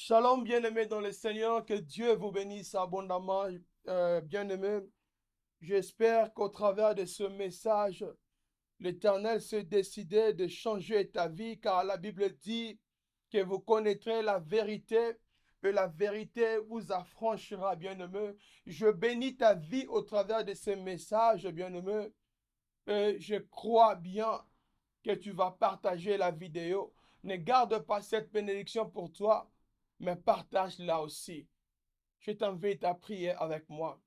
Shalom, bien-aimés dans le Seigneur, que Dieu vous bénisse abondamment, bien-aimés. J'espère qu'au travers de ce message, l'Éternel s'est décidé de changer ta vie, car la Bible dit que vous connaîtrez la vérité et la vérité vous affranchira, bien-aimés. Je bénis ta vie au travers de ce message, bien-aimés. Et je crois bien que tu vas partager la vidéo. Ne garde pas cette bénédiction pour toi, mais partage-la aussi. Je t'invite à prier avec moi.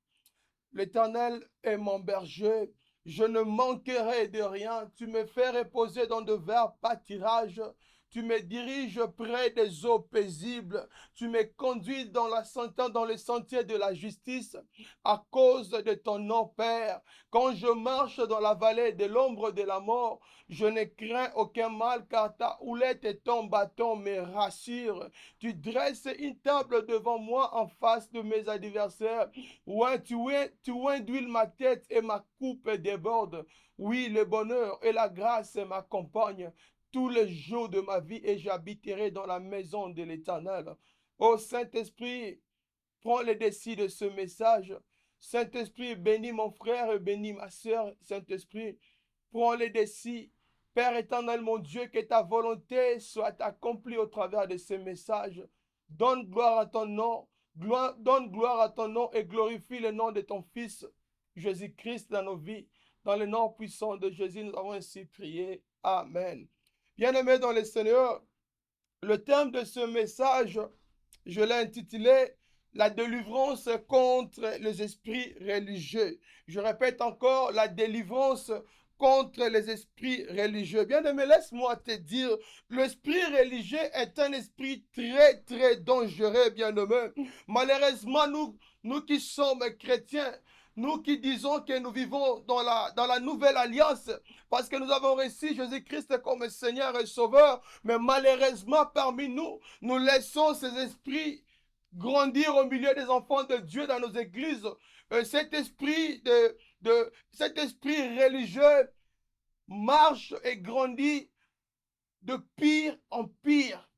L'Éternel est mon berger, je ne manquerai de rien. Tu me fais reposer dans de verts pâtirages. Tu me diriges près des eaux paisibles. Tu me conduis dans le sentier de la justice à cause de ton nom, Père. Quand je marche dans la vallée de l'ombre de la mort, je ne crains aucun mal car ta houlette et ton bâton me rassurent. Tu dresses une table devant moi en face de mes adversaires. Ouais, tu induis ma tête et ma coupe déborde. Oui, le bonheur et la grâce m'accompagnent tous les jours de ma vie et j'habiterai dans la maison de l'Éternel. Ô Saint-Esprit, prends le décis de ce message. Saint-Esprit, bénis mon frère et bénis ma sœur. Saint-Esprit, prends le décis. Père éternel, mon Dieu, que ta volonté soit accomplie au travers de ce message. Donne gloire à ton nom. Donne gloire à ton nom et glorifie le nom de ton Fils, Jésus-Christ, dans nos vies. Dans le nom puissant de Jésus, nous avons ainsi prié. Amen. Bien-aimés dans le Seigneur, le thème de ce message, je l'ai intitulé La délivrance contre les esprits religieux. Je répète encore, la délivrance contre les esprits religieux. Bien-aimé, laisse-moi te dire, l'esprit religieux est un esprit très, très dangereux, bien-aimé. Malheureusement, nous qui sommes chrétiens, nous qui disons que nous vivons dans la nouvelle alliance, parce que nous avons reçu Jésus-Christ comme Seigneur et Sauveur, mais malheureusement parmi nous, nous laissons ces esprits grandir au milieu des enfants de Dieu dans nos églises. Cet esprit religieux marche et grandit de pire en pire.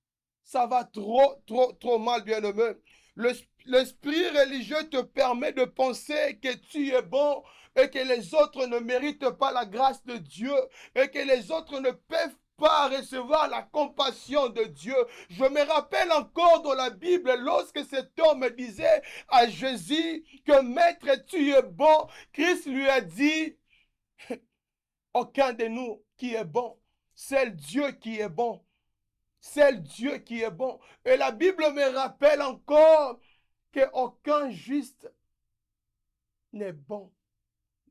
Ça va trop, trop, trop mal, bien-aimé. L'esprit religieux te permet de penser que tu es bon et que les autres ne méritent pas la grâce de Dieu et que les autres ne peuvent pas recevoir la compassion de Dieu. Je me rappelle encore dans la Bible lorsque cet homme disait à Jésus que Maître, tu es bon. Christ lui a dit, aucun de nous qui est bon. C'est Dieu qui est bon. C'est Dieu qui est bon. Et la Bible me rappelle encore qu'aucun juste n'est bon.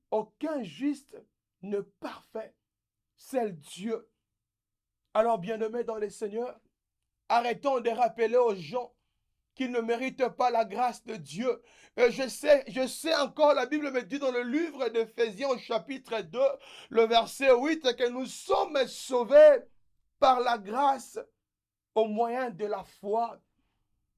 Aucun juste n'est parfait. C'est Dieu. Alors, bien-aimés dans le Seigneur, arrêtons de rappeler aux gens qu'ils ne méritent pas la grâce de Dieu. Et je sais encore, la Bible me dit dans le livre d'Éphésiens au chapitre 2, le verset 8, que nous sommes sauvés par la grâce au moyen de la foi.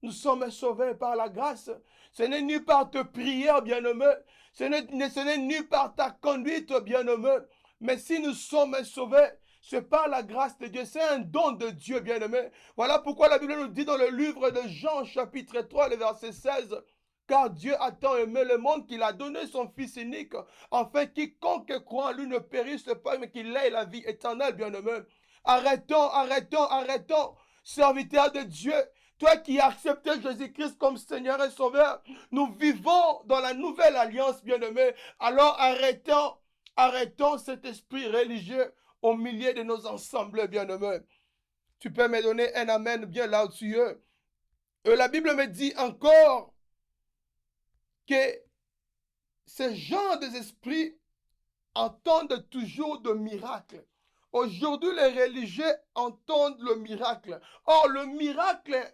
Nous sommes sauvés par la grâce. Ce n'est ni par ta prière, bien-aimé. Ce n'est ni par ta conduite, bien-aimé. Mais si nous sommes sauvés, c'est par la grâce de Dieu. C'est un don de Dieu, bien-aimé. Voilà pourquoi la Bible nous dit dans le livre de Jean, chapitre 3, le verset 16, car Dieu a tant aimé le monde qu'il a donné son Fils unique, afin quiconque croit en lui ne périsse pas, mais qu'il ait la vie éternelle, bien-aimé. Arrêtons, arrêtons, arrêtons, serviteurs de Dieu. Toi qui as accepté Jésus-Christ comme Seigneur et Sauveur, nous vivons dans la nouvelle alliance, bien-aimés. Alors arrêtons cet esprit religieux au milieu de nos ensembles, bien-aimés. Tu peux me donner un amen bien là où tu es. Et la Bible me dit encore que ces gens des esprits entendent toujours de miracles. Aujourd'hui, les religieux entendent le miracle. Or, le miracle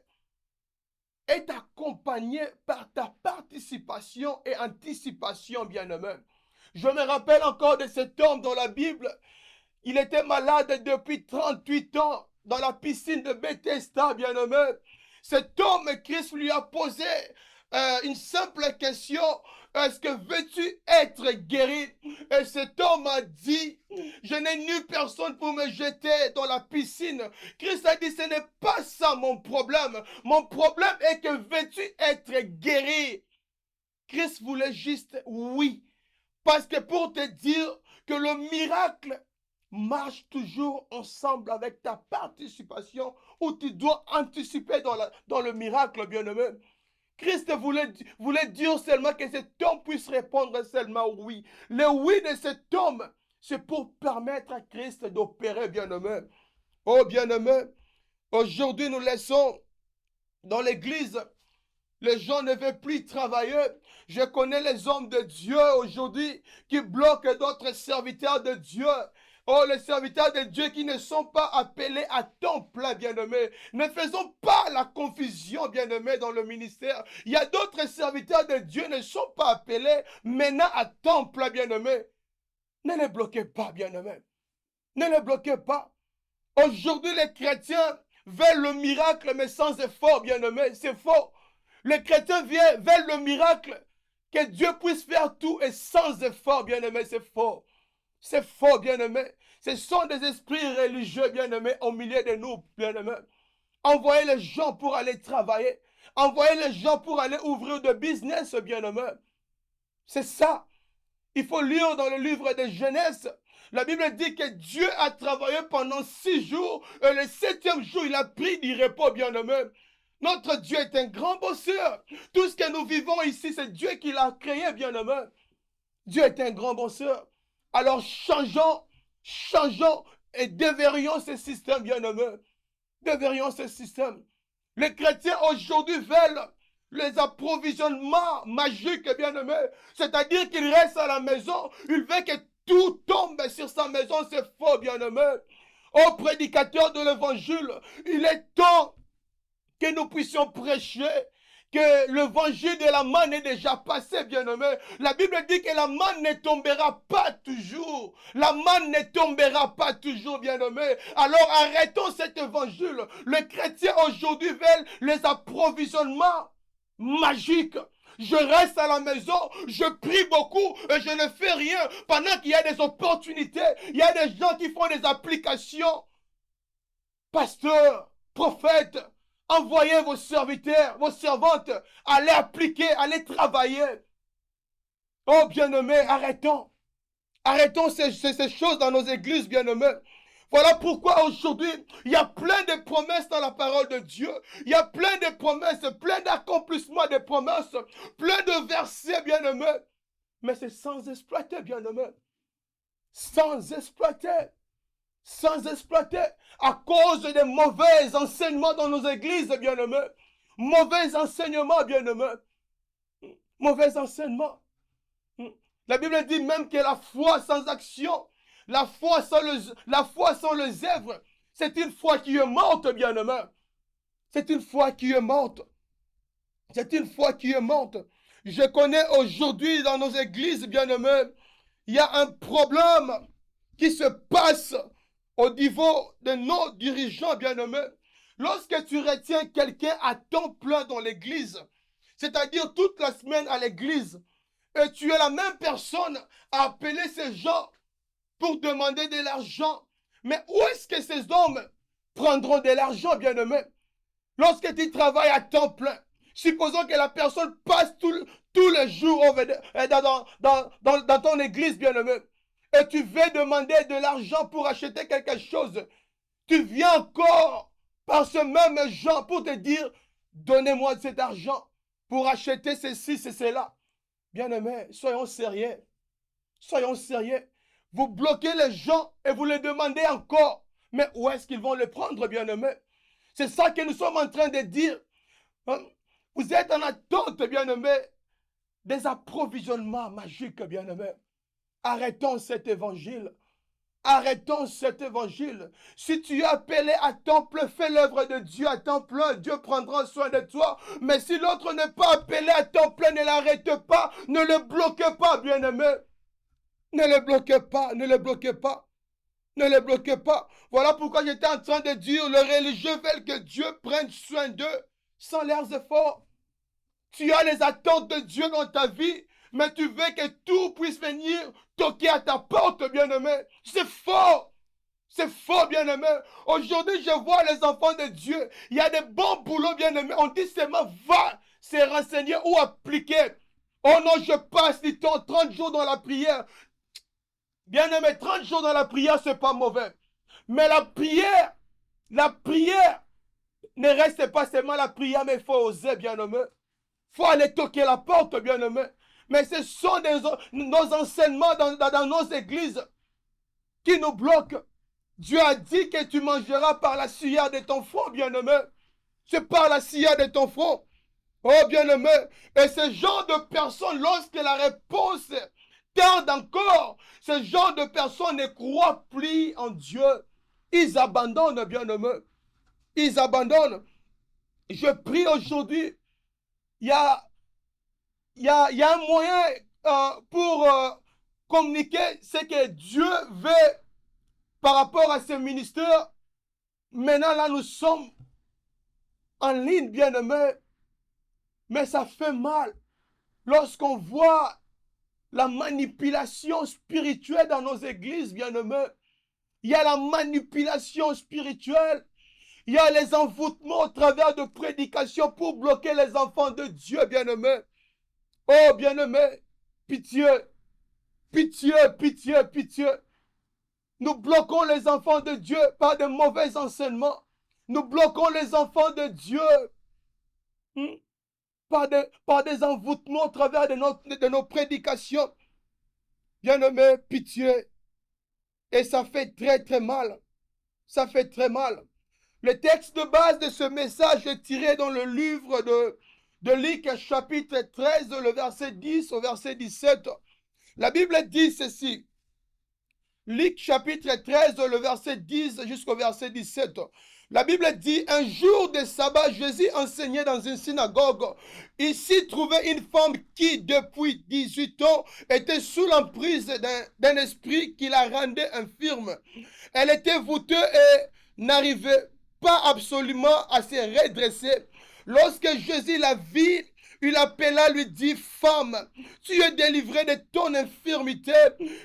est accompagné par ta participation et anticipation, bien-aimé. Je me rappelle encore de cet homme dans la Bible. Il était malade depuis 38 ans dans la piscine de Bethesda, bien-aimé. Cet homme, Christ lui a posé une simple question. Est-ce que veux-tu être guéri? Et cet homme a dit, je n'ai nulle personne pour me jeter dans la piscine. Christ a dit, ce n'est pas ça mon problème. Mon problème est que veux-tu être guéri? Christ voulait juste oui. Parce que pour te dire que le miracle marche toujours ensemble avec ta participation, où tu dois anticiper dans le miracle, bien-aimé. Christ voulait dire seulement que cet homme puisse répondre seulement oui. Le oui de cet homme, c'est pour permettre à Christ d'opérer, bien-aimé. Oh, bien-aimé, aujourd'hui nous laissons dans l'église, les gens ne veulent plus travailler. Je connais les hommes de Dieu aujourd'hui qui bloquent d'autres serviteurs de Dieu. Oh, les serviteurs de Dieu qui ne sont pas appelés à temps plein, bien-aimés. Ne faisons pas la confusion, bien-aimés, dans le ministère. Il y a d'autres serviteurs de Dieu qui ne sont pas appelés maintenant à temps plein, bien-aimés. Ne les bloquez pas, bien-aimés. Ne les bloquez pas. Aujourd'hui, les chrétiens veulent le miracle, mais sans effort, bien-aimés. C'est faux. Les chrétiens veulent le miracle, que Dieu puisse faire tout et sans effort, bien-aimé, c'est faux. C'est faux, bien-aimé. Ce sont des esprits religieux, bien-aimés, au milieu de nous, bien-aimés. Envoyez les gens pour aller travailler. Envoyez les gens pour aller ouvrir de business, bien-aimés. C'est ça. Il faut lire dans le livre de Genèse. La Bible dit que Dieu a travaillé pendant 6 jours et le 7e jour, il a pris du repos, bien-aimé. Notre Dieu est un grand bosseur. Tout ce que nous vivons ici, c'est Dieu qui l'a créé, bien-aimé. Dieu est un grand bosseur. Alors changeons et déverrouillons ce système, bien-aimé. Déverrouillons ce système. Les chrétiens aujourd'hui veulent les approvisionnements magiques, bien-aimé. C'est-à-dire qu'ils restent à la maison. Ils veulent que tout tombe sur sa maison. C'est faux, bien-aimé. Ô prédicateur de l'évangile, il est temps que nous puissions prêcher que l'évangile de la manne est déjà passé, bien-aimé. La Bible dit que la manne ne tombera pas toujours. La manne ne tombera pas toujours, bien-aimé. Alors arrêtons cet évangile. Les chrétiens aujourd'hui veulent les approvisionnements magiques. Je reste à la maison, je prie beaucoup et je ne fais rien pendant qu'il y a des opportunités. Il y a des gens qui font des applications. Pasteurs, prophètes, envoyez vos serviteurs, vos servantes, allez appliquer, allez travailler. Oh bien-aimés, arrêtons. Arrêtons ces choses dans nos églises, bien-aimés. Voilà pourquoi aujourd'hui, il y a plein de promesses dans la parole de Dieu. Il y a plein de promesses, plein d'accomplissements de promesses, plein de versets, bien-aimés. Mais c'est sans exploiter, bien-aimés. Sans exploiter. Sans exploiter à cause des mauvais enseignements dans nos églises, bien-aimés. Mauvais enseignements, bien-aimés. Mauvais enseignements. La Bible dit même que la foi sans action, la foi sans les œuvres, c'est une foi qui est morte, bien-aimés. C'est une foi qui est morte. C'est une foi qui est morte. Je connais aujourd'hui dans nos églises, bien-aimés, il y a un problème qui se passe au niveau de nos dirigeants, bien-aimés. Lorsque tu retiens quelqu'un à temps plein dans l'église, c'est-à-dire toute la semaine à l'église, et tu es la même personne à appeler ces gens pour demander de l'argent, mais où est-ce que ces hommes prendront de l'argent, bien-aimés? Lorsque tu travailles à temps plein, supposons que la personne passe tous les jours dans ton église, bien-aimé, et tu veux demander de l'argent pour acheter quelque chose, tu viens encore par ce même gens pour te dire, donnez-moi cet argent pour acheter ceci, cela. Bien-aimé, soyons sérieux. Soyons sérieux. Vous bloquez les gens et vous les demandez encore. Mais où est-ce qu'ils vont les prendre, bien-aimé? C'est ça que nous sommes en train de dire. Vous êtes en attente, bien-aimé, des approvisionnements magiques, bien-aimé. Arrêtons cet évangile. Arrêtons cet évangile. Si tu es appelé à temps plein, fais l'œuvre de Dieu à temps plein. Dieu prendra soin de toi. Mais si l'autre n'est pas appelé à temps plein, ne l'arrête pas. Ne le bloquez pas, bien-aimé. Ne le bloquez pas. Ne le bloquez pas. Ne les bloquez pas. Voilà pourquoi j'étais en train de dire, les religieux veulent que Dieu prenne soin d'eux sans leurs efforts. Tu as les attentes de Dieu dans ta vie, mais tu veux que tout puisse venir toquer à ta porte, bien-aimé. C'est faux. C'est faux, bien-aimé. Aujourd'hui, je vois les enfants de Dieu. Il y a des bons boulots, bien-aimé. On dit seulement, va se renseigner ou appliquer. Oh non, je passe du temps, 30 jours dans la prière. Bien-aimé, 30 jours dans la prière, c'est pas mauvais. Mais la prière ne reste pas seulement la prière, mais il faut oser, bien-aimé. Il faut aller toquer la porte, bien-aimé. Mais ce sont nos enseignements dans nos églises qui nous bloquent. Dieu a dit que tu mangeras par la sueur de ton front, bien-aimé. C'est par la sueur de ton front. Oh, bien-aimé. Et ce genre de personnes, lorsque la réponse tarde encore, ce genre de personnes ne croient plus en Dieu. Ils abandonnent, bien-aimé. Ils abandonnent. Je prie aujourd'hui. Il y a un moyen pour communiquer ce que Dieu veut par rapport à ce ministère. Maintenant, là, nous sommes en ligne, bien-aimés. Mais ça fait mal lorsqu'on voit la manipulation spirituelle dans nos églises, bien-aimés. Il y a la manipulation spirituelle. Il y a les envoûtements au travers de prédications pour bloquer les enfants de Dieu, bien-aimés. Oh, bien-aimés, pitié, pitié, pitié, pitié. Nous bloquons les enfants de Dieu par de mauvais enseignements. Nous bloquons les enfants de Dieu par des envoûtements au travers de nos prédications. Bien-aimés, pitié. Et ça fait très, très mal. Ça fait très mal. Le texte de base de ce message est tiré dans le livre de Luc, chapitre 13, le verset 10 au verset 17. La Bible dit ceci. Luc chapitre 13, le verset 10 jusqu'au verset 17. La Bible dit, un jour de sabbat, Jésus enseignait dans une synagogue. Il s'y trouvait une femme qui, depuis 18 ans, était sous l'emprise d'un esprit qui la rendait infirme. Elle était voûtée et n'arrivait pas absolument à se redresser. Lorsque Jésus la vit, il appela, lui dit, femme, tu es délivrée de ton infirmité.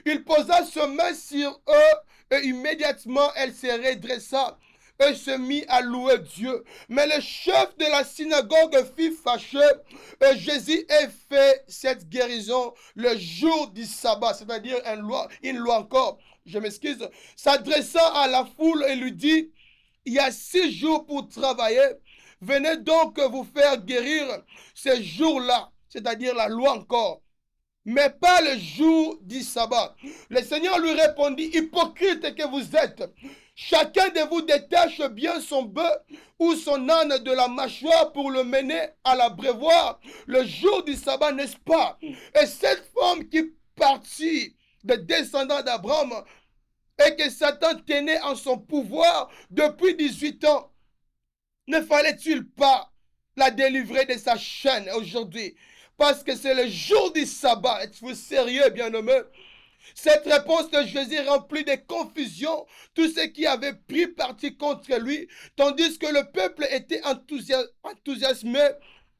Il posa sa main sur eux et immédiatement elle se redressa et se mit à louer Dieu. Mais le chef de la synagogue fut fâché et Jésus ait fait cette guérison le jour du sabbat, c'est-à-dire une loi encore, je m'excuse, s'adressant à la foule et lui dit, il y a 6 jours pour travailler. Venez donc vous faire guérir ces jours-là, c'est-à-dire la loi encore, mais pas le jour du sabbat. Le Seigneur lui répondit, hypocrite que vous êtes, chacun de vous détache bien son bœuf ou son âne de la mâchoire pour le mener à l'abreuvoir le jour du sabbat, n'est-ce pas? Et cette femme qui partit des descendants d'Abraham et que Satan tenait en son pouvoir depuis 18 ans, ne fallait-il pas la délivrer de sa chaîne aujourd'hui? Parce que c'est le jour du sabbat. Êtes-vous sérieux, bien-aimés? Cette réponse de Jésus remplit de confusion tous ceux qui avaient pris parti contre lui, tandis que le peuple était enthousiasmé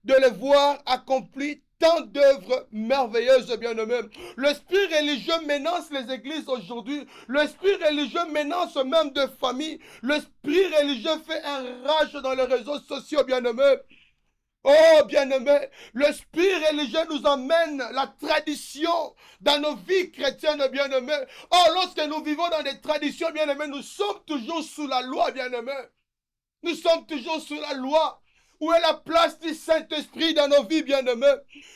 de le voir accomplir tant d'œuvres merveilleuses, bien-aimés. L'esprit religieux menace les églises aujourd'hui. L'esprit religieux menace même de familles. L'esprit religieux fait un rage dans les réseaux sociaux, bien-aimés. Oh, bien-aimés, l'esprit religieux nous amène la tradition dans nos vies chrétiennes, bien-aimés. Oh, lorsque nous vivons dans des traditions, bien-aimés, nous sommes toujours sous la loi, bien-aimés. Nous sommes toujours sous la loi. Où est la place du Saint-Esprit dans nos vies, bien-aimés?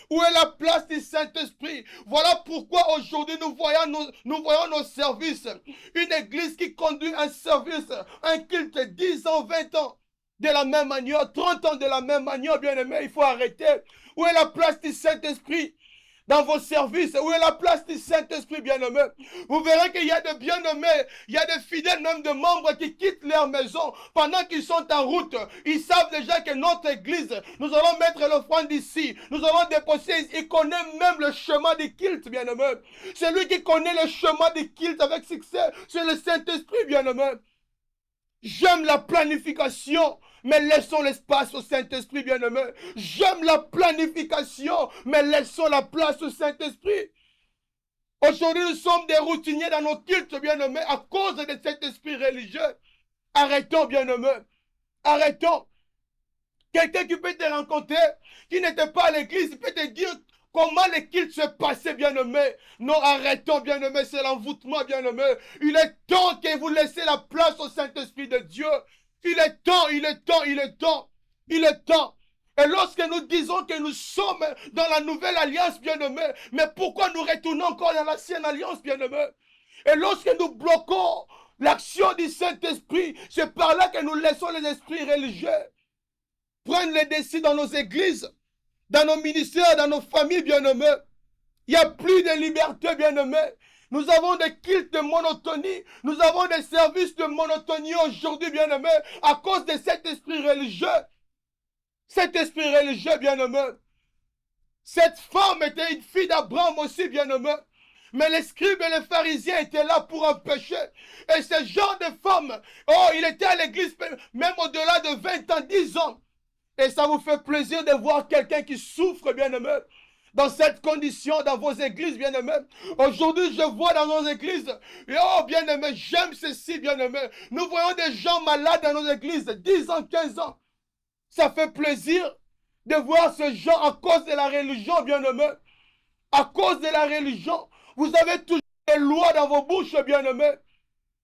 Où est la place du Saint-Esprit? Voilà pourquoi aujourd'hui nous voyons nos services. Une église qui conduit un service, un culte 10 ans, 20 ans. De la même manière, 30 ans de la même manière, bien-aimés, il faut arrêter. Où est la place du Saint-Esprit dans vos services? Où est la place du Saint-Esprit, bien-aimés? Vous verrez qu'il y a des bien-aimés, il y a des fidèles, même de membres qui quittent leur maison pendant qu'ils sont en route. Ils savent déjà que notre église, nous allons mettre l'offrande ici, nous allons déposer. Il connaît même le chemin du culte, bien-aimés. Celui qui connaît le chemin du culte avec succès, c'est le Saint-Esprit, bien-aimés. J'aime la planification mais laissons l'espace au Saint-Esprit, bien-aimé. J'aime la planification, mais laissons la place au Saint-Esprit. Aujourd'hui, nous sommes des routiniers dans nos cultes, bien-aimés, à cause de cet esprit religieux. Arrêtons, bien-aimés. Arrêtons. Quelqu'un qui peut te rencontrer, qui n'était pas à l'église, peut te dire comment les cultes se passaient, bien-aimés. Non, arrêtons, bien-aimés, c'est l'envoûtement, bien-aimés. Il est temps que vous laissez la place au Saint-Esprit de Dieu. Il est temps, il est temps, il est temps, il est temps. Et lorsque nous disons que nous sommes dans la nouvelle alliance, bien-aimés, mais pourquoi nous retournons encore dans l'ancienne alliance, bien-aimés? Et lorsque nous bloquons l'action du Saint-Esprit, c'est par là que nous laissons les esprits religieux prendre les décisions dans nos églises, dans nos ministères, dans nos familles, bien-aimés. Il n'y a plus de liberté, bien-aimés. Nous avons des cultes de monotonie. Nous avons des services de monotonie aujourd'hui, bien-aimés, à cause de cet esprit religieux. Cet esprit religieux, bien-aimé. Cette femme était une fille d'Abraham aussi, bien-aimé. Mais les scribes et les pharisiens étaient là pour empêcher. Et ce genre de femme, oh, il était à l'église même au-delà de 20 ans, 10 ans. Et ça vous fait plaisir de voir quelqu'un qui souffre, bien-aimé, dans cette condition, dans vos églises, bien-aimés. Aujourd'hui, je vois dans nos églises, et oh, bien-aimé, j'aime ceci, bien-aimé. Nous voyons des gens malades dans nos églises, 10 ans, 15 ans. Ça fait plaisir de voir ce genre à cause de la religion, bien-aimé. À cause de la religion, vous avez toujours des lois dans vos bouches, bien-aimé.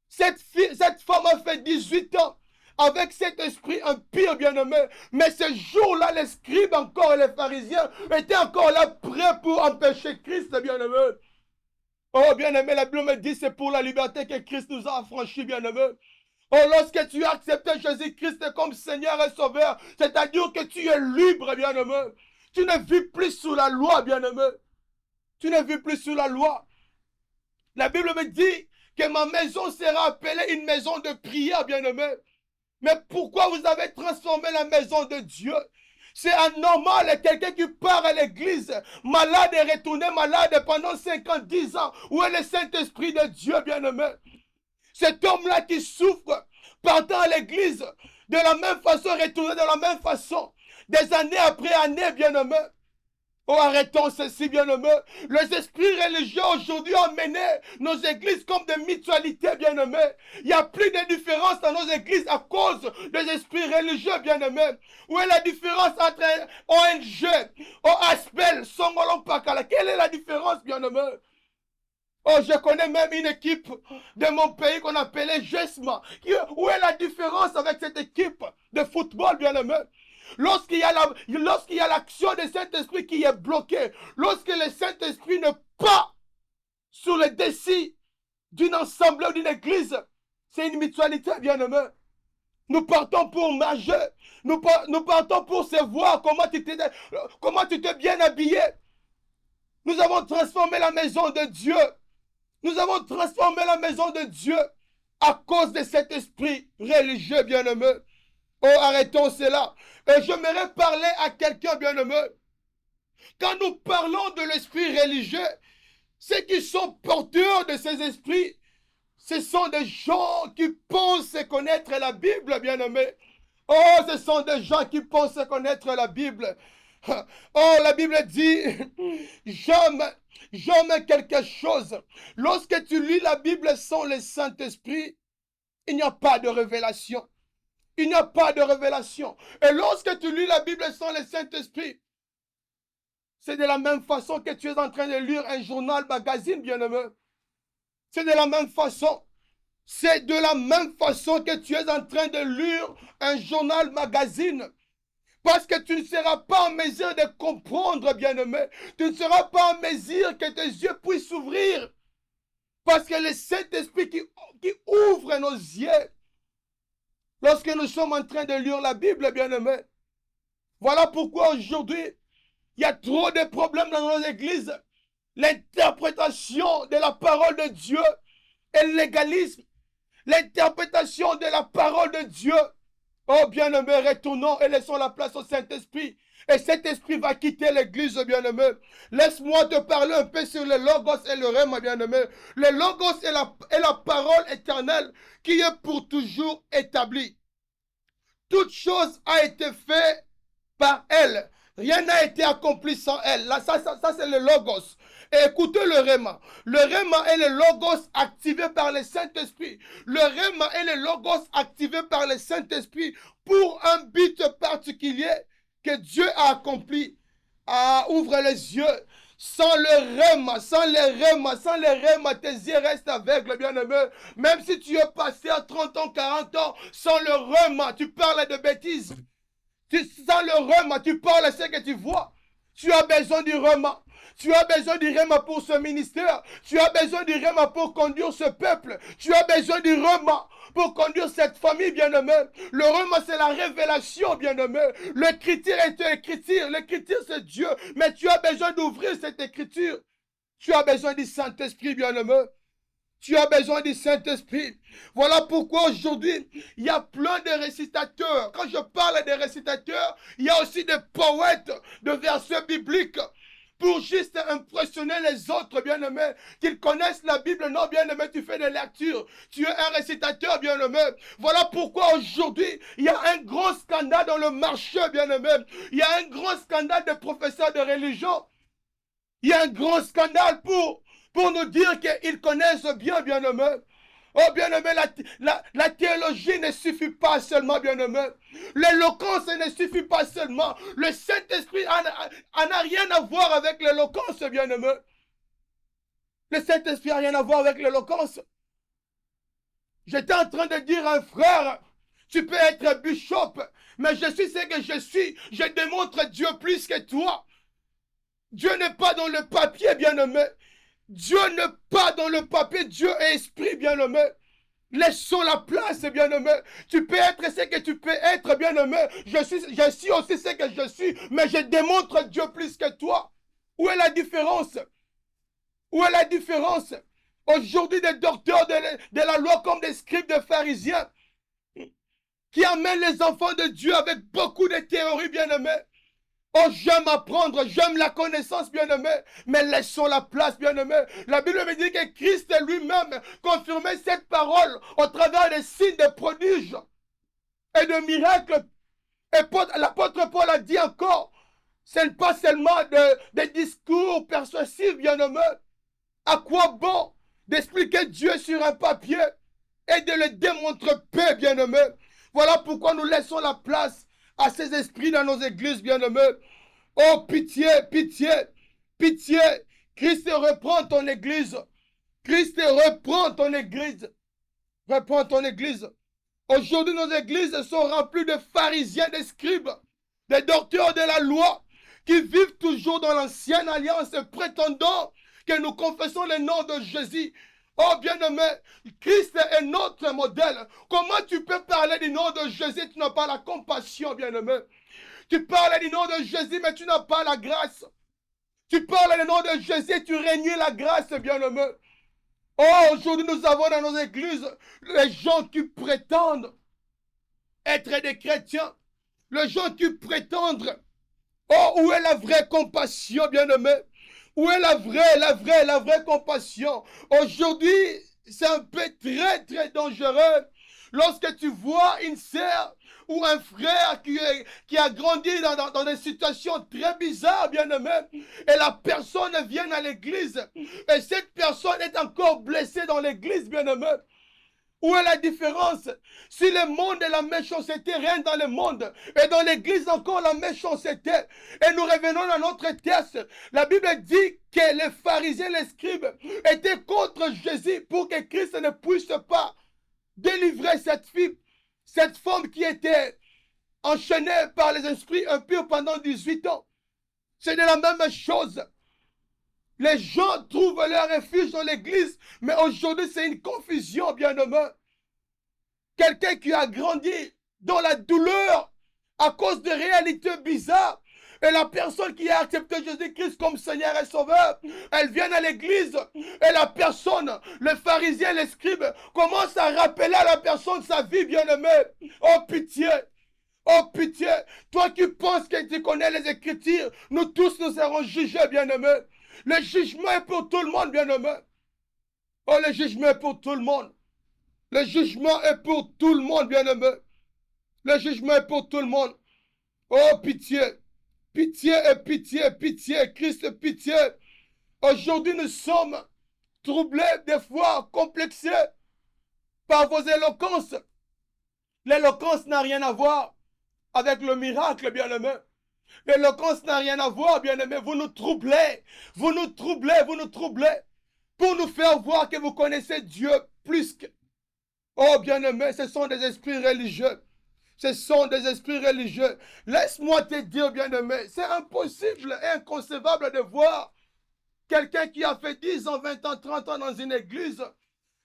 Cette femme a fait 18 ans avec cet esprit impur, bien-aimé. Mais ce jour-là, les scribes encore et les pharisiens étaient encore là prêts pour empêcher Christ, bien-aimé. Oh, bien-aimé, la Bible me dit c'est pour la liberté que Christ nous a affranchis, bien-aimé. Oh, lorsque tu as accepté Jésus-Christ comme Seigneur et Sauveur, c'est-à-dire que tu es libre, bien-aimé. Tu ne vis plus sous la loi, bien-aimé. Tu ne vis plus sous la loi. La Bible me dit que ma maison sera appelée une maison de prière, bien-aimé. Mais pourquoi vous avez transformé la maison de Dieu? C'est anormal, quelqu'un qui part à l'église, malade et retourné malade pendant 5 ans, 10 ans. Où est le Saint-Esprit de Dieu, bien-aimé? Cet homme-là qui souffre, partant à l'église, de la même façon, retourné de la même façon, des années après années, bien-aimé. Oh, arrêtons ceci, bien-aimé. Les esprits religieux aujourd'hui ont mené nos églises comme des mutualités, bien-aimé. Il n'y a plus de différence dans nos églises à cause des esprits religieux, bien-aimé. Où est la différence entre ONG, Aspel, Songolon Pakala? Quelle est la différence, bien-aimé? Oh, je connais même une équipe de mon pays qu'on appelait GESMA. Où est la différence avec cette équipe de football, bien-aimé? Lorsqu'il y a l'action de Saint-Esprit qui est bloquée, lorsque le Saint-Esprit n'est pas sur le dessus d'une assemblée ou d'une église, c'est une mutualité, bien-aimé. Nous partons pour marcher, nous partons pour se voir comment tu t'es bien habillé. Nous avons transformé la maison de Dieu. Nous avons transformé la maison de Dieu à cause de cet esprit religieux, bien-aimé. Oh, arrêtons cela. Et j'aimerais parler à quelqu'un, bien-aimé. Quand nous parlons de l'esprit religieux, ceux qui sont porteurs de ces esprits, ce sont des gens qui pensent connaître la Bible, bien-aimé. Oh, ce sont des gens qui pensent connaître la Bible. Oh, la Bible dit, j'aime quelque chose. Lorsque tu lis la Bible sans le Saint-Esprit, il n'y a pas de révélation. Il n'y a pas de révélation. Et lorsque tu lis la Bible sans le Saint-Esprit, c'est de la même façon que tu es en train de lire un journal magazine, bien-aimé. C'est de la même façon. C'est de la même façon que tu es en train de lire un journal magazine. Parce que tu ne seras pas en mesure de comprendre, bien-aimé. Tu ne seras pas en mesure que tes yeux puissent s'ouvrir. Parce que le Saint-Esprit qui ouvre nos yeux, lorsque nous sommes en train de lire la Bible, bien-aimé. Voilà pourquoi aujourd'hui, il y a trop de problèmes dans nos églises. L'interprétation de la parole de Dieu et le légalisme. L'interprétation de la parole de Dieu. Oh, bien-aimé, retournons et laissons la place au Saint-Esprit. Et cet esprit va quitter l'église, bien-aimé. Laisse-moi te parler un peu sur le Logos et le Rhéma, bien-aimé. Le Logos est la parole éternelle qui est pour toujours établie. toute chose a été faite par elle. Rien n'a été accompli sans elle. Là, ça c'est le logos. Et écoutez le réma. Le réma est le logos activé par le Saint-Esprit. Le réma est le logos activé par le Saint-Esprit pour un but particulier que Dieu a accompli. Ah, ouvre les yeux. Sans le réma, sans les réma, tes yeux restent aveugles, bien-aimé. Même si tu es passé à 30 ans, 40 ans, sans le réma, tu parles de bêtises. Sans le réma, tu parles ce que tu vois. Tu as besoin du réma. Tu as besoin du réma pour ce ministère. Tu as besoin du réma pour conduire ce peuple. Tu as besoin du réma pour conduire cette famille, bien-aimé. Le réma, c'est la révélation, bien-aimé. L'écriture est une écriture. L'écriture, c'est Dieu. Mais tu as besoin d'ouvrir cette écriture. Tu as besoin du Saint-Esprit, bien-aimé. Tu as besoin du Saint-Esprit. Voilà pourquoi aujourd'hui, il y a plein de récitateurs. Quand je parle des récitateurs, il y a aussi des poètes de versets bibliques pour juste impressionner les autres, bien-aimés, qu'ils connaissent la Bible. Non, bien-aimé, tu fais des lectures. Tu es un récitateur, bien-aimé. Voilà pourquoi aujourd'hui, il y a un grand scandale dans le marché, bien-aimé. Il y a un grand scandale de professeurs de religion. Il y a un grand scandale pour nous dire qu'ils connaissent bien, bien-aimé. Oh, bien-aimé, la théologie ne suffit pas seulement, bien-aimé. L'éloquence ne suffit pas seulement. Le Saint-Esprit n'a rien à voir avec l'éloquence, bien-aimé. Le Saint-Esprit n'a rien à voir avec l'éloquence. J'étais en train de dire à un frère, tu peux être bishop, mais je suis ce que je suis. Je démontre Dieu plus que toi. Dieu n'est pas dans le papier, bien-aimé. Dieu n'est pas dans le papier. Dieu est esprit, bien-aimé. Laissons la place, bien-aimé. Tu peux être ce que tu peux être, bien-aimé. Je suis aussi ce que je suis, mais je démontre Dieu plus que toi. Où est la différence? Où est la différence? Aujourd'hui, des docteurs de la loi comme des scribes, des pharisiens, qui amènent les enfants de Dieu avec beaucoup de théories, bien-aimé. Oh, j'aime apprendre, j'aime la connaissance, bien-aimé, mais laissons la place, bien-aimé. La Bible me dit que Christ lui-même confirmait cette parole au travers des signes, des prodiges et de miracles. Et l'apôtre Paul a dit encore, ce n'est pas seulement des discours persuasifs, bien-aimé. À quoi bon d'expliquer Dieu sur un papier et de le démontrer, bien-aimé? Voilà pourquoi nous laissons la place à ces esprits dans nos églises, bien-aimés. Oh, pitié, pitié, pitié. Christ reprend ton église. Christ reprend ton église. Reprends ton église. Aujourd'hui, nos églises sont remplies de pharisiens, de scribes, des docteurs de la loi, qui vivent toujours dans l'ancienne alliance, prétendant que nous confessons le nom de Jésus. Oh, bien-aimé, Christ est notre modèle. Comment tu peux parler du nom de Jésus, tu n'as pas la compassion, bien-aimé? Tu parles du nom de Jésus, mais tu n'as pas la grâce. Tu parles du nom de Jésus, tu régnes la grâce, bien-aimé. Oh, aujourd'hui, nous avons dans nos églises les gens qui prétendent être des chrétiens. Les gens qui prétendent. Oh, où est la vraie compassion, bien-aimé? Où est la vraie compassion? Aujourd'hui, c'est un peu très, très dangereux. Lorsque tu vois une sœur ou un frère qui a grandi dans des situations très bizarres, bien-aimé, et la personne vient à l'église, et cette personne est encore blessée dans l'église, bien-aimé. Où est la différence? Si le monde et la méchanceté règnent dans le monde, et dans l'église encore la méchanceté, et nous revenons à notre texte, la Bible dit que les pharisiens, les scribes, étaient contre Jésus pour que Christ ne puisse pas délivrer cette fille, cette femme qui était enchaînée par les esprits impurs pendant 18 ans. C'est de la même chose. Les gens trouvent leur refuge dans l'église, mais aujourd'hui c'est une confusion, bien-aimé. Quelqu'un qui a grandi dans la douleur à cause de réalités bizarres, et la personne qui a accepté Jésus-Christ comme Seigneur et Sauveur, elle vient à l'église, et la personne, le pharisien, les scribes, commence à rappeler à la personne sa vie, bien-aimé. Oh pitié! Oh pitié! Toi qui penses que tu connais les Écritures, nous tous nous serons jugés, bien-aimé. Le jugement est pour tout le monde, bien-aimé. Oh, le jugement est pour tout le monde. Le jugement est pour tout le monde, bien-aimé. Le jugement est pour tout le monde. Oh, pitié. Pitié et pitié, pitié. Christ, pitié. Aujourd'hui, nous sommes troublés, des fois complexés par vos éloquences. L'éloquence n'a rien à voir avec le miracle, bien-aimé. L'éloquence n'a rien à voir, bien-aimé. Vous nous troublez. Vous nous troublez, vous nous troublez. Pour nous faire voir que vous connaissez Dieu plus que... Oh, bien-aimé, ce sont des esprits religieux. Ce sont des esprits religieux. Laisse-moi te dire, bien-aimé, c'est impossible et inconcevable de voir quelqu'un qui a fait 10 ans, 20 ans, 30 ans dans une église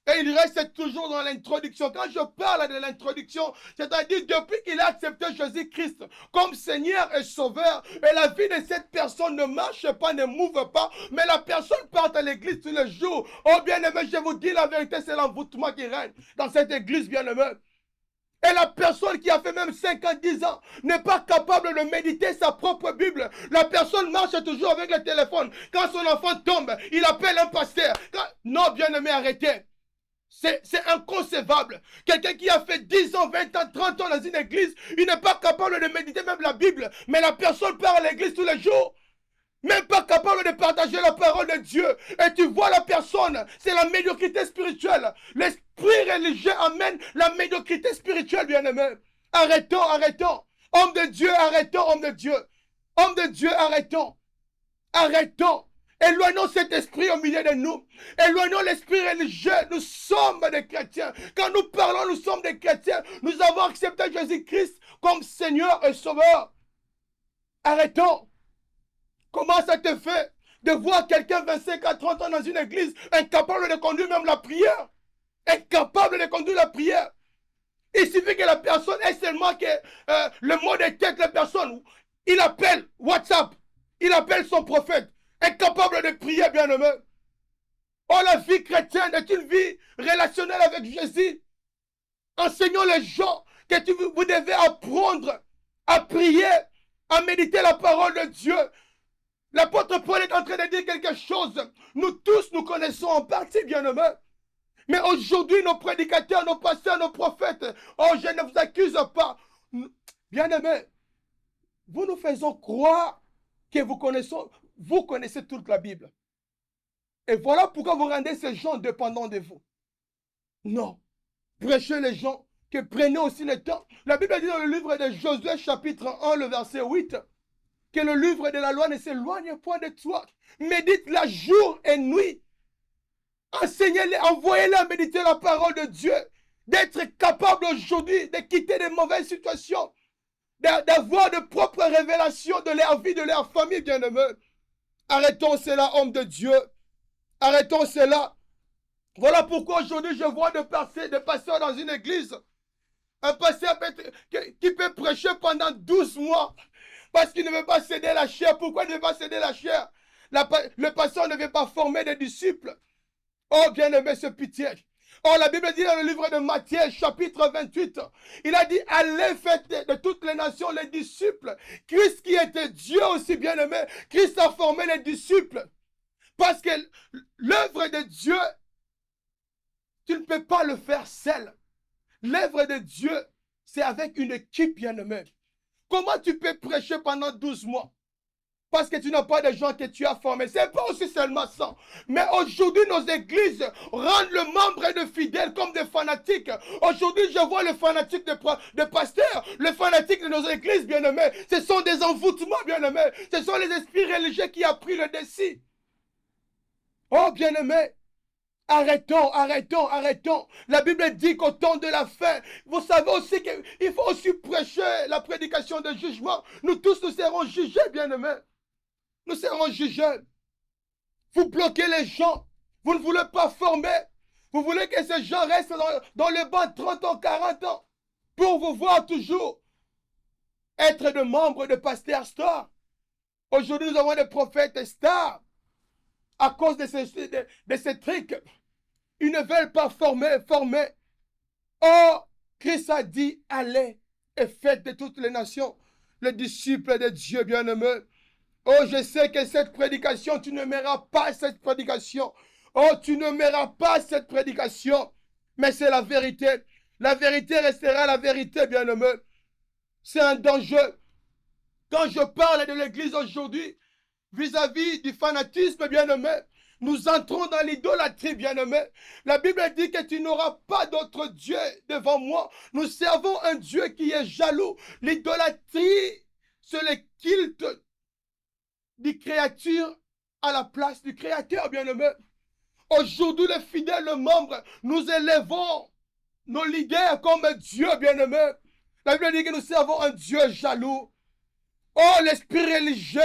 et il reste toujours dans l'introduction. Quand je parle de l'introduction, c'est-à-dire depuis qu'il a accepté Jésus-Christ comme Seigneur et Sauveur, et la vie de cette personne ne marche pas, ne mouve pas, mais la personne part à l'église tous les jours. Oh bien-aimé, je vous dis la vérité, c'est l'envoûtement qui règne dans cette église, bien-aimé. Et la personne qui a fait même 5 ans, 10 ans n'est pas capable de méditer sa propre Bible. La personne marche toujours avec le téléphone. Quand son enfant tombe, il appelle un pasteur. Non, bien-aimé, arrêtez. C'est inconcevable. Quelqu'un qui a fait 10 ans, 20 ans, 30 ans dans une église, il n'est pas capable de méditer même la Bible. Mais la personne part à l'église tous les jours. Même pas capable de partager la parole de Dieu. Et tu vois la personne, c'est la médiocrité spirituelle. L'esprit religieux amène la médiocrité spirituelle, bien-aimé. Arrêtons, arrêtons. Homme de Dieu, arrêtons, homme de Dieu. Homme de Dieu, arrêtons. Arrêtons. Éloignons cet esprit au milieu de nous. Éloignons l'esprit religieux. Nous sommes des chrétiens. Quand nous parlons, nous sommes des chrétiens. Nous avons accepté Jésus-Christ comme Seigneur et Sauveur. Arrêtons. Comment ça te fait de voir quelqu'un 25 à 30 ans dans une église incapable de conduire même la prière? Incapable de conduire la prière. Il suffit que la personne ait seulement que, le mot de tête, la personne, il appelle WhatsApp, il appelle son prophète, incapable de prier, bien-aimé. Oh, la vie chrétienne est une vie relationnelle avec Jésus. Enseignons les gens que vous devez apprendre à prier, à méditer la parole de Dieu. L'apôtre Paul est en train de dire quelque chose. Nous tous, nous connaissons en partie, bien-aimés. Mais aujourd'hui, nos prédicateurs, nos pasteurs, nos prophètes, oh, je ne vous accuse pas. Bien-aimés, vous nous faisons croire que vous connaissez toute la Bible. Et voilà pourquoi vous rendez ces gens dépendants de vous. Non. Prêchez les gens, que prenez aussi le temps. La Bible dit dans le livre de Josué, chapitre 1, le verset 8, que le livre de la loi ne s'éloigne point de toi. Médite-la jour et nuit. Enseignez-les, envoyez-les à méditer la parole de Dieu. D'être capable aujourd'hui de quitter des mauvaises situations. D'avoir de propres révélations de leur vie, de leur famille, bien-aimés. Arrêtons cela, homme de Dieu. Arrêtons cela. Voilà pourquoi aujourd'hui je vois des pasteurs dans une église. Un pasteur qui peut prêcher pendant 12 mois. Parce qu'il ne veut pas céder la chair. Pourquoi il ne veut pas céder la chair? Le pasteur ne veut pas former des disciples. Oh, bien-aimé, ce pitié. Oh, la Bible dit dans le livre de Matthieu, chapitre 28, il a dit, allez faites de toutes les nations les disciples. Christ qui était Dieu aussi, bien-aimé, Christ a formé les disciples. Parce que l'œuvre de Dieu, tu ne peux pas le faire seul. L'œuvre de Dieu, c'est avec une équipe, bien-aimé. Comment tu peux prêcher pendant 12 mois? Parce que tu n'as pas de gens que tu as formés. Ce n'est pas aussi seulement ça. Mais aujourd'hui, nos églises rendent le membre de fidèles comme des fanatiques. Aujourd'hui, je vois le fanatique de pasteurs, le fanatique de nos églises, bien-aimés. Ce sont des envoûtements, bien-aimés. Ce sont les esprits religieux qui ont pris le dessus. Oh, bien-aimés, arrêtons, arrêtons, arrêtons. La Bible dit qu'au temps de la fin, vous savez aussi qu'il faut aussi prêcher la prédication de jugement. Nous tous, nous serons jugés, bien-aimés. Nous serons jugés. Vous bloquez les gens. Vous ne voulez pas former. Vous voulez que ces gens restent dans le banc 30 ans, 40 ans. Pour vous voir toujours être de membres de pasteurs stars. Aujourd'hui, nous avons des prophètes stars. À cause de ces trucs. Ils ne veulent pas former. Oh, Christ a dit, allez et faites de toutes les nations les disciples de Dieu bien-aimé. Oh, je sais que cette prédication, tu n'aimeras pas cette prédication. Oh, tu n'aimeras pas cette prédication. Mais c'est la vérité. La vérité restera la vérité, bien-aimé. C'est un danger. Quand je parle de l'Église aujourd'hui, vis-à-vis du fanatisme, bien-aimé, nous entrons dans l'idolâtrie, bien-aimé. La Bible dit que tu n'auras pas d'autre Dieu devant moi. Nous servons un Dieu qui est jaloux. L'idolâtrie, c'est le culte des créatures à la place du Créateur, bien-aimé. Aujourd'hui, les fidèles membres, nous élevons nos leaders comme Dieu, bien-aimé. La Bible dit que nous servons un Dieu jaloux. Oh, l'esprit religieux,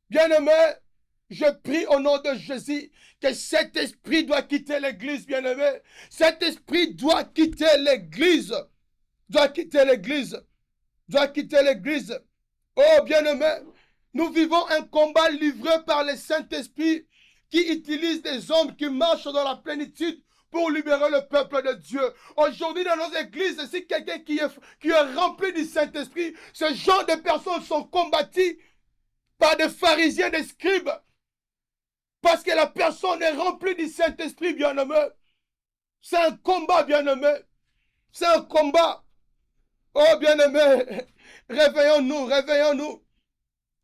bien-aimé, je prie au nom de Jésus que cet esprit doit quitter l'église, bien-aimé. Cet esprit doit quitter l'église. Doit quitter l'église. Doit quitter l'église. Oh, bien-aimé, nous vivons un combat livré par le Saint-Esprit qui utilise des hommes qui marchent dans la plénitude pour libérer le peuple de Dieu. Aujourd'hui, dans nos églises, si quelqu'un qui est rempli du Saint-Esprit, ce genre de personnes sont combattues par des pharisiens, des scribes. Parce que la personne est remplie du Saint-Esprit, bien-aimé. C'est un combat, bien-aimé. C'est un combat. Oh, bien-aimé, réveillons-nous, réveillons-nous.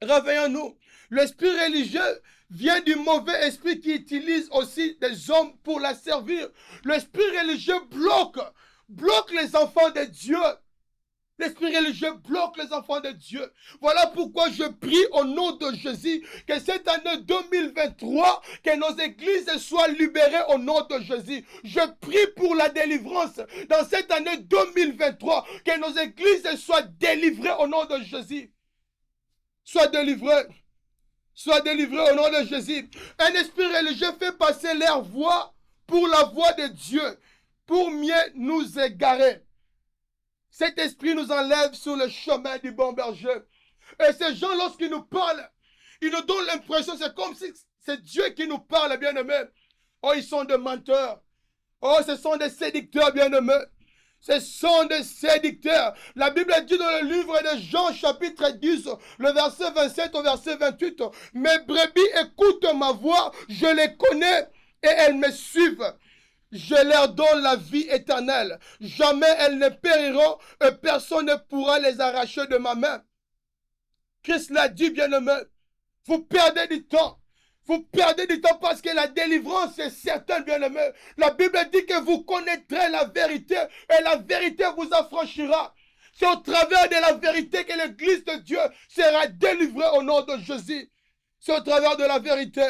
Réveillons-nous. L'esprit religieux vient du mauvais esprit qui utilise aussi des hommes pour la servir. L'esprit religieux bloque les enfants de Dieu. L'esprit religieux bloque les enfants de Dieu. Voilà pourquoi je prie au nom de Jésus que cette année 2023, que nos églises soient libérées au nom de Jésus. Je prie pour la délivrance dans cette année 2023, que nos églises soient délivrées au nom de Jésus. Sois délivré. Sois délivré au nom de Jésus. Un esprit religieux fait passer leur voix pour la voix de Dieu, pour mieux nous égarer. Cet esprit nous enlève sur le chemin du bon berger. Et ces gens, lorsqu'ils nous parlent, ils nous donnent l'impression, c'est comme si c'est Dieu qui nous parle, bien-aimés. Oh, ils sont des menteurs. Oh, ce sont des séducteurs, bien-aimés. Ce sont des séducteurs. La Bible dit dans le livre de Jean, chapitre 10, le verset 27 au verset 28, « Mes brebis écoutent ma voix, je les connais et elles me suivent. Je leur donne la vie éternelle. Jamais elles ne périront et personne ne pourra les arracher de ma main. » Christ l'a dit, bien-aimé. Vous perdez du temps. Vous perdez du temps parce que la délivrance est certaine, bien-aimé. La Bible dit que vous connaîtrez la vérité et la vérité vous affranchira. C'est au travers de la vérité que l'Église de Dieu sera délivrée au nom de Jésus. C'est au travers de la vérité.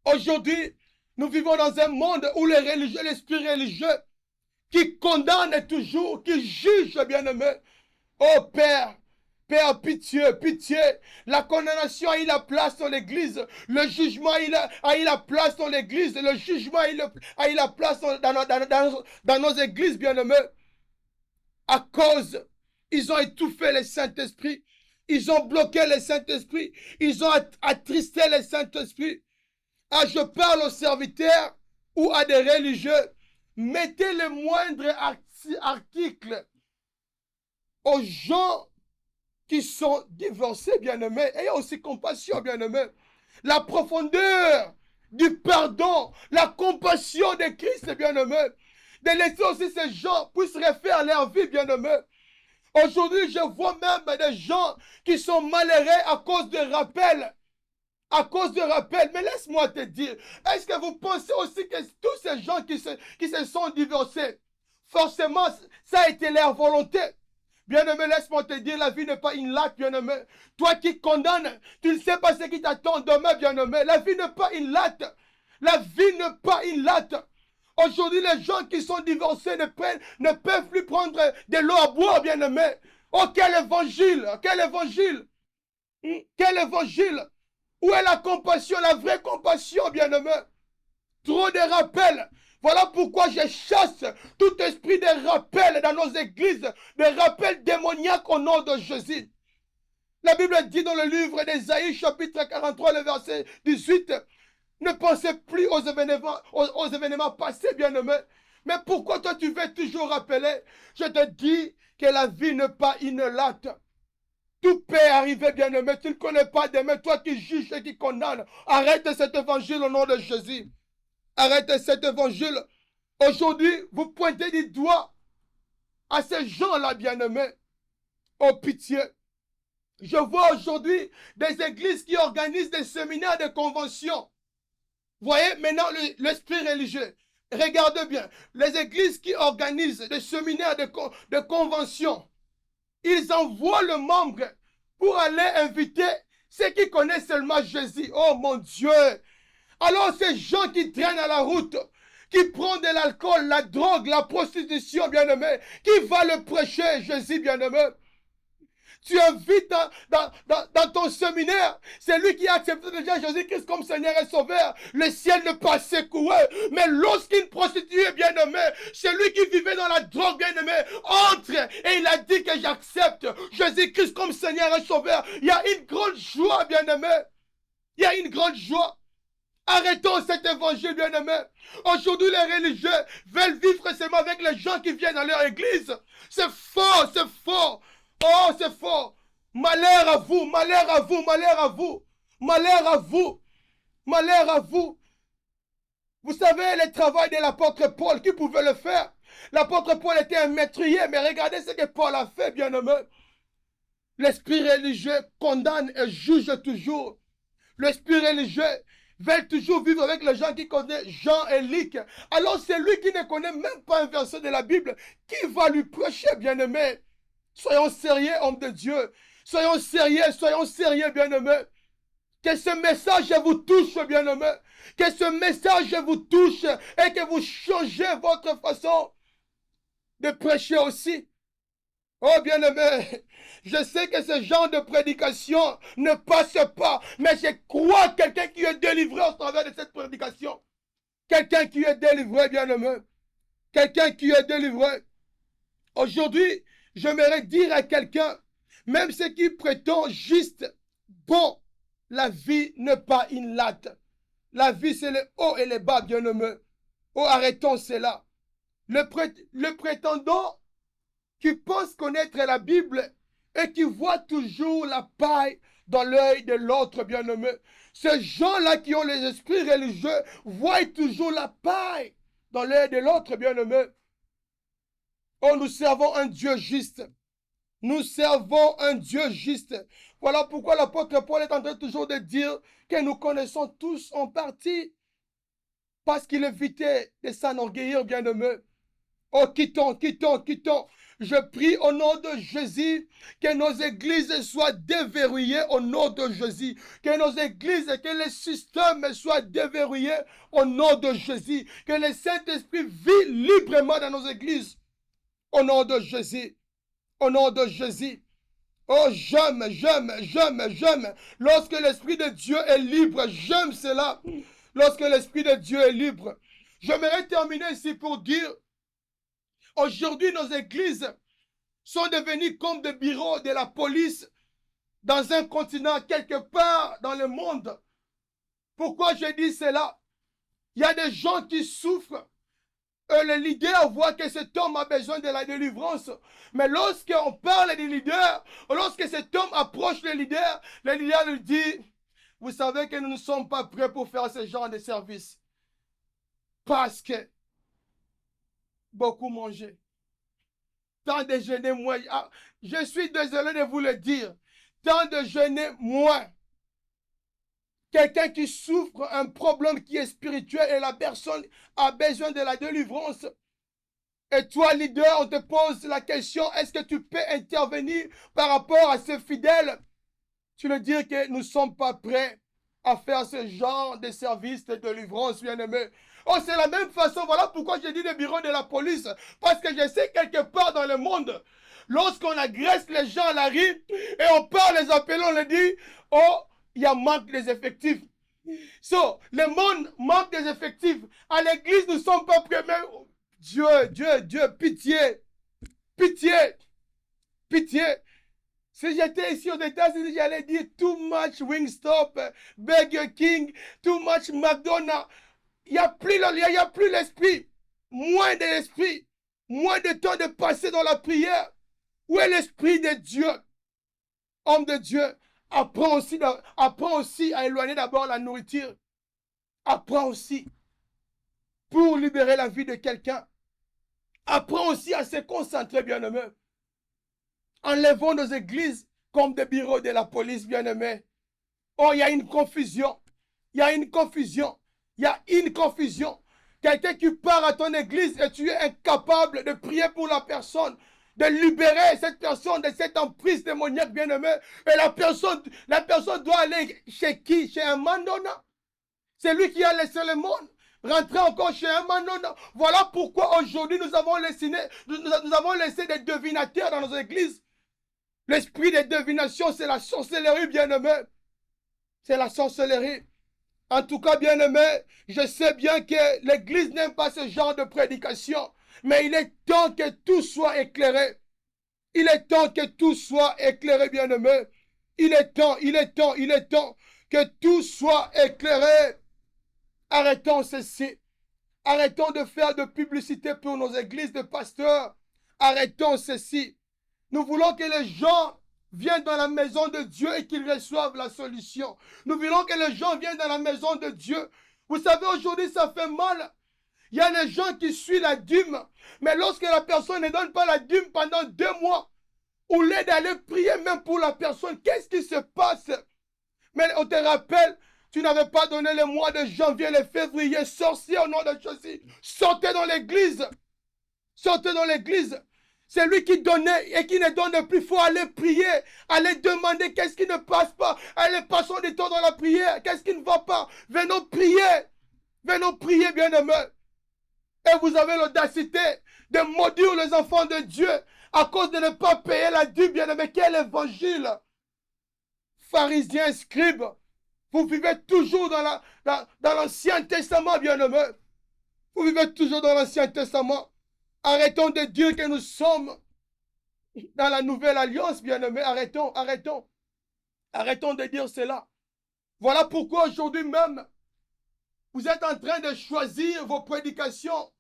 Aujourd'hui, nous vivons dans un monde où les religieux, l'esprit religieux, qui condamne toujours, qui juge, bien-aimé. Oh Père, Père, pitié, pitié. La condamnation a eu la place dans l'église. Le jugement a eu la place dans l'église. Le jugement a eu la place dans nos églises, bien-aimés. À cause, ils ont étouffé le Saint-Esprit. Ils ont bloqué le Saint-Esprit. Ils ont attristé le Saint-Esprit. Ah, je parle aux serviteurs ou à des religieux. Mettez le moindre article aux gens qui sont divorcés, bien-aimés. Ayez aussi compassion, bien-aimés. La profondeur du pardon, la compassion de Christ, bien-aimés. De laisser aussi ces gens puissent refaire leur vie, bien-aimés. Aujourd'hui, je vois même des gens qui sont malheureux à cause de rappels. À cause de rappels. Mais laisse-moi te dire, est-ce que vous pensez aussi que tous ces gens qui se sont divorcés, forcément, ça a été leur volonté? Bien-aimé, laisse-moi te dire, la vie n'est pas une latte, bien-aimé. Toi qui condamnes, tu ne sais pas ce qui t'attend demain, bien-aimé. La vie n'est pas une latte. La vie n'est pas une latte. Aujourd'hui, les gens qui sont divorcés ne peuvent plus prendre de l'eau à boire, bien-aimé. Oh, quel évangile! Quel évangile! Quel évangile! Où est la compassion, la vraie compassion, bien-aimé? Trop de rappels. Voilà pourquoi je chasse tout esprit de rappel dans nos églises, de rappels démoniaques au nom de Jésus. La Bible dit dans le livre d'Ésaïe, chapitre 43, le verset 18, ne pensez plus aux événements passés, bien-aimés. Mais pourquoi toi tu veux toujours rappeler? Je te dis que la vie n'est pas une latte. Tout peut arriver, bien-aimé. Tu ne connais pas demain, toi qui juges et qui condamnes. Arrête cet évangile au nom de Jésus. Arrêtez cet évangile. Aujourd'hui, vous pointez du doigt à ces gens-là, bien-aimés. Oh, pitié. Je vois aujourd'hui des églises qui organisent des séminaires de convention. Voyez maintenant l'esprit religieux. Regardez bien. Les églises qui organisent des séminaires de convention, ils envoient le membre pour aller inviter ceux qui connaissent seulement Jésus. Oh mon Dieu! Alors ces gens qui traînent à la route, qui prennent de l'alcool, la drogue, la prostitution, bien-aimé, qui va le prêcher, Jésus, bien-aimé. Tu invites dans ton séminaire, c'est lui qui a accepté déjà Jésus-Christ comme Seigneur et Sauveur. Le ciel ne pas secoué. Mais lorsqu'une prostituée bien-aimée, celui qui vivait dans la drogue bien-aimé, entre et il a dit que j'accepte Jésus-Christ comme Seigneur et Sauveur. Il y a une grande joie, bien-aimé. Il y a une grande joie. Arrêtons cet évangile, bien-aimé. Aujourd'hui, les religieux veulent vivre seulement avec les gens qui viennent à leur église. C'est faux, c'est faux. Oh, c'est faux. Malheur à vous, malheur à vous, malheur à vous. Malheur à vous, malheur à vous. Vous savez, le travail de l'apôtre Paul, qui pouvait le faire? L'apôtre Paul était un meurtrier, mais regardez ce que Paul a fait, bien-aimé. L'esprit religieux condamne et juge toujours. L'esprit religieux veut toujours vivre avec les gens qui connaissent Jean et Luc. Alors c'est lui qui ne connaît même pas un verset de la Bible. Qui va lui prêcher, bien-aimé? Soyons sérieux, hommes de Dieu. Soyons sérieux, bien-aimés. Que ce message vous touche, bien-aimés. Que ce message vous touche et que vous changez votre façon de prêcher aussi. Oh, bien-aimé, je sais que ce genre de prédication ne passe pas, mais je crois quelqu'un qui est délivré au travers de cette prédication. Quelqu'un qui est délivré, bien-aimé. Quelqu'un qui est délivré. Aujourd'hui, j'aimerais dire à quelqu'un, même ceux qui prétendent juste, bon, la vie n'est pas une latte. La vie, c'est le haut et le bas, bien-aimé. Oh, arrêtons cela. Le prétendant qui pense connaître la Bible et qui voit toujours la paille dans l'œil de l'autre, bien-aimé. Ces gens-là qui ont les esprits religieux voient toujours la paille dans l'œil de l'autre, bien-aimé. Oh, nous servons un Dieu juste. Nous servons un Dieu juste. Voilà pourquoi l'apôtre Paul est en train toujours de dire que nous connaissons tous en partie. Parce qu'il évitait de s'enorgueillir, bien-aimé. Oh, quittons. Je prie au nom de Jésus que nos églises soient déverrouillées au nom de Jésus. Que nos églises, que les systèmes soient déverrouillés au nom de Jésus. Que le Saint-Esprit vit librement dans nos églises. Au nom de Jésus. Au nom de Jésus. Oh, j'aime. Lorsque l'Esprit de Dieu est libre, j'aime cela. Lorsque l'Esprit de Dieu est libre. J'aimerais terminer ici pour dire, aujourd'hui, nos églises sont devenues comme des bureaux de la police dans un continent quelque part dans le monde. Pourquoi je dis cela? Il y a des gens qui souffrent. Le leader voit que cet homme a besoin de la délivrance. Mais lorsqu'on parle du leader, lorsque cet homme approche le leader lui dit, vous savez que nous ne sommes pas prêts pour faire ce genre de service. Parce que beaucoup manger. Tant de jeûner moins. Ah, je suis désolé de vous le dire. Tant de jeûner moins. Quelqu'un qui souffre un problème qui est spirituel et la personne a besoin de la délivrance. Et toi, leader, on te pose la question, est-ce que tu peux intervenir par rapport à ces fidèles? Tu veux dire que nous ne sommes pas prêts à faire ce genre de service de délivrance, bien-aimé. Oh, c'est la même façon, voilà pourquoi j'ai dit le bureau de la police. Parce que je sais quelque part dans le monde, lorsqu'on agresse les gens à la rue et on part les appeler, on leur dit, oh, il y a manque des effectifs. So, le monde manque des effectifs. À l'église, nous ne sommes pas prêts, mais Dieu, pitié. Si j'étais ici aux États-Unis, j'allais dire too much Wingstop, Burger King, too much McDonald's. Il n'y a plus l'esprit. Moins de l'esprit. Moins de temps de passer dans la prière. Où est l'esprit de Dieu? Homme de Dieu, apprends aussi à éloigner d'abord la nourriture. Apprends aussi pour libérer la vie de quelqu'un. Apprends aussi à se concentrer, bien-aimé. Enlevons nos églises comme des bureaux de la police, bien-aimé. Oh, il y a une confusion. Il y a une confusion. Il y a une confusion. Quelqu'un qui part à ton église et tu es incapable de prier pour la personne, de libérer cette personne de cette emprise démoniaque, bien-aimé. Et la personne doit aller chez qui? Chez un mandona. C'est lui qui a laissé le monde. Rentrer encore chez un mandona. Voilà pourquoi aujourd'hui nous avons laissé des divinateurs dans nos églises. L'esprit de divination, c'est la sorcellerie, bien-aimé. C'est la sorcellerie. En tout cas, bien-aimé, je sais bien que l'Église n'aime pas ce genre de prédication. Mais il est temps que tout soit éclairé. Il est temps que tout soit éclairé, bien-aimé. Il est temps que tout soit éclairé. Arrêtons ceci. Arrêtons de faire de publicité pour nos églises de pasteurs. Arrêtons ceci. Nous voulons que les gens viennent dans la maison de Dieu et qu'ils reçoivent la solution. Nous voulons que les gens viennent dans la maison de Dieu. Vous savez, aujourd'hui, ça fait mal. Il y a des gens qui suivent la dîme. Mais lorsque la personne ne donne pas la dîme pendant 2 mois, au lieu d'aller prier même pour la personne, qu'est-ce qui se passe? Mais on te rappelle, tu n'avais pas donné le mois de janvier, le février, sorcier au nom de Jésus. Sortez dans l'église. Sortez dans l'église. C'est lui qui donnait et qui ne donne plus. Il faut aller prier, aller demander qu'est-ce qui ne passe pas. Allez, passons du temps dans la prière. Qu'est-ce qui ne va pas? Venons prier, bien-aimés. Et vous avez l'audacité de maudire les enfants de Dieu à cause de ne pas payer la dû, bien-aimés. Quel évangile? Pharisiens, scribes, vous vivez toujours dans l'Ancien Testament, bien-aimés. Vous vivez toujours dans l'Ancien Testament. Arrêtons de dire que nous sommes dans la nouvelle alliance, bien-aimés. Arrêtons de dire cela. Voilà pourquoi aujourd'hui même, vous êtes en train de choisir vos prédications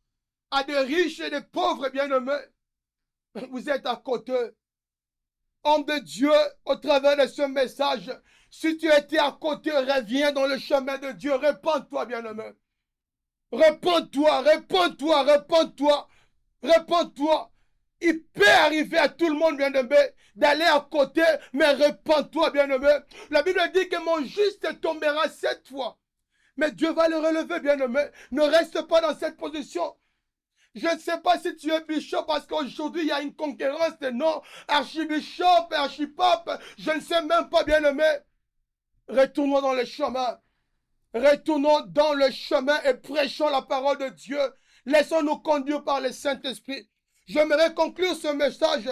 à des riches et des pauvres, bien-aimés. Vous êtes à côté. Homme de Dieu, au travers de ce message, si tu étais à côté, reviens dans le chemin de Dieu. Répands-toi, bien-aimé. Répands-toi. Répands-toi. Il peut arriver à tout le monde, bien-aimé, d'aller à côté, mais répands-toi, bien-aimé. La Bible dit que mon juste tombera 7 fois. Mais Dieu va le relever, bien-aimé. Ne reste pas dans cette position. Je ne sais pas si tu es bishop parce qu'aujourd'hui, il y a une concurrence de noms. Archibishop, archipape, je ne sais même pas, bien-aimé. Retournons dans le chemin. Retournons dans le chemin et prêchons la parole de Dieu. Laissons-nous conduire par le Saint-Esprit. J'aimerais conclure ce message.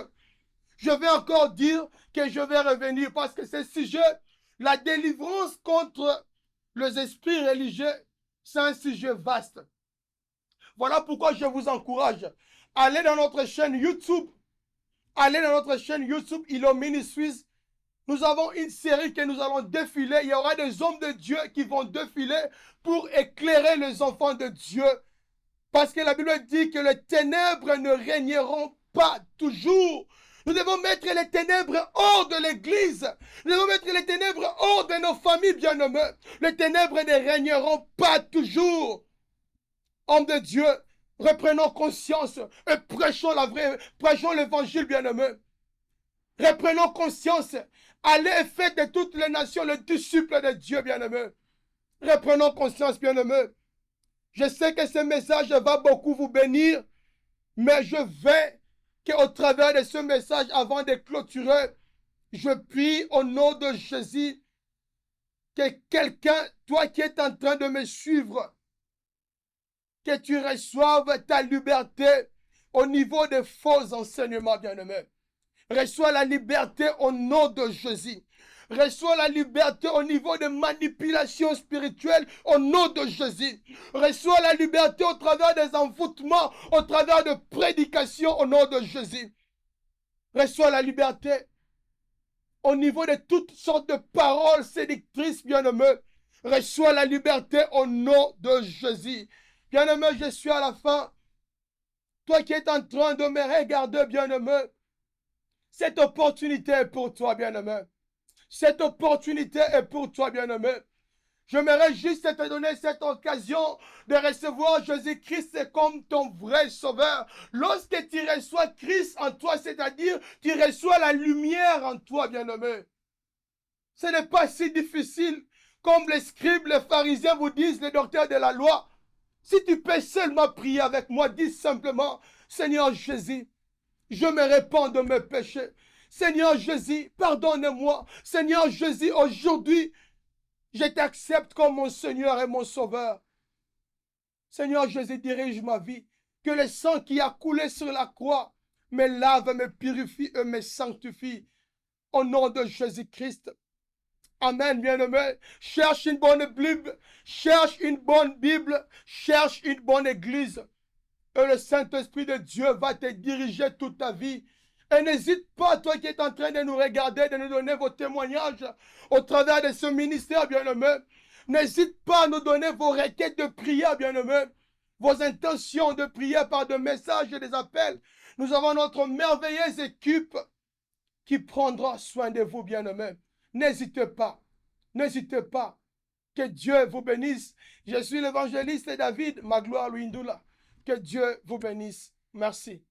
Je vais encore dire que je vais revenir parce que ce sujet, la délivrance contre les esprits religieux, c'est un sujet vaste. Voilà pourquoi je vous encourage. Allez dans notre chaîne YouTube. Allez dans notre chaîne YouTube, Ilo Ministries. Nous avons une série que nous allons défiler. Il y aura des hommes de Dieu qui vont défiler pour éclairer les enfants de Dieu. Parce que la Bible dit que les ténèbres ne régneront pas toujours. Nous devons mettre les ténèbres hors de l'église. Nous devons mettre les ténèbres hors de nos familles bien-aimées. Les ténèbres ne régneront pas toujours. Hommes de Dieu, reprenons conscience et prêchons l'évangile bien-aimé. Reprenons conscience. Allez et faites de toutes les nations le disciple de Dieu bien-aimé. Reprenons conscience bien-aimé. Je sais que ce message va beaucoup vous bénir, mais je vais qu'au travers de ce message, avant de clôturer, je prie au nom de Jésus que quelqu'un, toi qui es en train de me suivre, que tu reçoives ta liberté au niveau des faux enseignements, bien-aimés. Reçois la liberté au nom de Jésus. Reçois la liberté au niveau de manipulation spirituelle au nom de Jésus. Reçois la liberté au travers des envoûtements, au travers de prédications au nom de Jésus. Reçois la liberté au niveau de toutes sortes de paroles séductrices, bien-aimés. Reçois la liberté au nom de Jésus. Bien-aimé, je suis à la fin. Toi qui es en train de me regarder, bien-aimé, cette opportunité est pour toi, bien-aimé. Cette opportunité est pour toi, bien-aimé. J'aimerais juste te donner cette occasion de recevoir Jésus-Christ comme ton vrai sauveur. Lorsque tu reçois Christ en toi, c'est-à-dire tu reçois la lumière en toi, bien-aimé. Ce n'est pas si difficile comme les scribes, les pharisiens vous disent, les docteurs de la loi. Si tu peux seulement prier avec moi, dis simplement, Seigneur Jésus, je me répands de mes péchés. Seigneur Jésus, pardonne-moi. Seigneur Jésus, aujourd'hui, je t'accepte comme mon Seigneur et mon Sauveur. Seigneur Jésus, dirige ma vie. Que le sang qui a coulé sur la croix me lave, me purifie et me sanctifie. Au nom de Jésus-Christ. Amen, bien-aimé. Cherche une bonne Bible. Cherche une bonne Bible. Cherche une bonne église. Et le Saint-Esprit de Dieu va te diriger toute ta vie. Et n'hésite pas, toi qui es en train de nous regarder, de nous donner vos témoignages au travers de ce ministère, bien-aimé. N'hésite pas à nous donner vos requêtes de prière, bien-aimé. Vos intentions de prière par des messages et des appels. Nous avons notre merveilleuse équipe qui prendra soin de vous, bien-aimés. N'hésitez pas. N'hésitez pas. Que Dieu vous bénisse. Je suis l'évangéliste David Magloire Louindoula. Que Dieu vous bénisse. Merci.